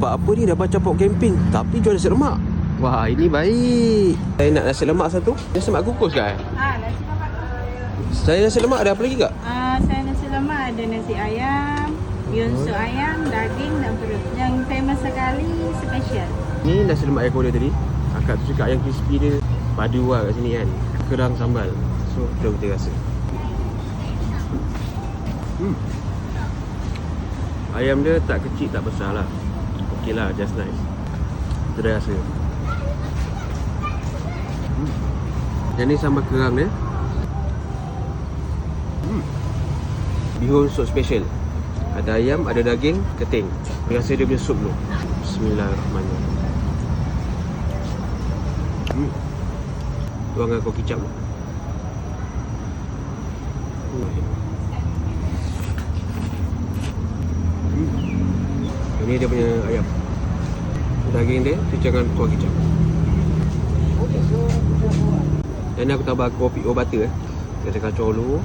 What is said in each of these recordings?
Buat apa ni, dah baca pok camping tapi jual nasi lemak. Wah, ini baik. Saya nak nasi lemak satu. Nasi lemak kukus kan? Nasi lemak kukus. Saya nasi lemak ada apa lagi tak? Saya nasi lemak ada nasi ayam, sup ayam, daging dan perut. Yang famous sekali special. Ni nasi lemak air korea tadi. Akak tu cakap yang crispy dia padu lah kat sini kan. Kerang sambal. So kita rasa. Ayam dia tak kecil tak besar lah. Okey lah, just nice. Kita dah rasa. Yang ni sambal kerang dia. Bihun sup special. Ada ayam, ada daging, keting. Kita rasa dia punya sup dulu. Bismillahirrahmanirrahim. Tuangkan kau kicap tu. Ini dia punya ayam. Daging dia jangan kuah kicap. Dan ni aku tambah kopi butter Kita kacau dulu.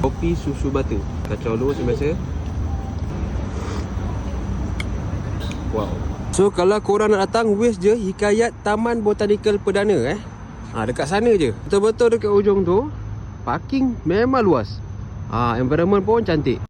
Kopi susu butter. Kacau dulu macam biasa. Wow. So kalau korang nak datang, waste je Hikayat Taman Botanikal Perdana dekat sana je. Betul-betul dekat ujung tu. Parking memang luas. Environment pun cantik.